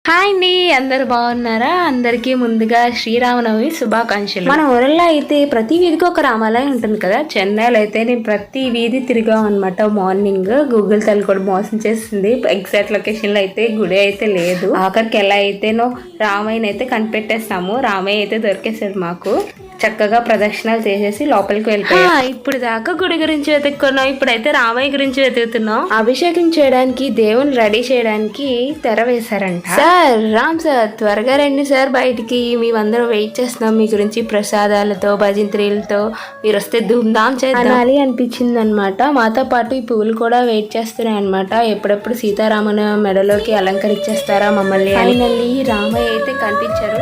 Hi అండి, అందరు బాగున్నారా? అందరికీ ముందుగా శ్రీరామనవమి శుభాకాంక్షలు. మన ఊరల్లో అయితే ప్రతి వీధికి ఒక రామాలయం ఉంటుంది కదా. చెన్నైలో అయితే నేను ప్రతి వీధి తిరిగాం అనమాట. మార్నింగ్ గూగుల్ తల్లి కూడా మోసం చేసింది. ఎగ్జాక్ట్ లొకేషన్ లో అయితే గుడి అయితే లేదు. ఆఖరికి ఎలా అయితేనో రామయ్యని అయితే కనిపెట్టేస్తాము. రామయ్య అయితే దొరికేసాడు మాకు. చక్కగా ప్రదక్షిణాలు చేసేసి లోపలికి వెళ్ళిపోయా. ఇప్పుడు దాకా గుడి గురించి వెతుక్కున్నాం, ఇప్పుడైతే రామయ్య గురించి వెతుకుతున్నాం. అభిషేకం చేయడానికి దేవుని రెడీ చేయడానికి తెర వేశారంట. సార్ రామ్ సార్ త్వరగా రండి సార్ బయటికి, మేమందరం వెయిట్ చేస్తున్నాం మీ గురించి. ప్రసాదాలతో భజంత్రీలతో మీరు వస్తే ధూమ్ధామ్ చేయాలి అనిపించింది అనమాట. మాతో పాటు ఈ పువ్వులు కూడా వెయిట్ చేస్తున్నాయి అనమాట. ఎప్పుడెప్పుడు సీతారాముల మెడలోకి అలంకరించేస్తారా మమ్మల్ని. ఫైనల్లీ రామయ్య అయితే కనిపించారు.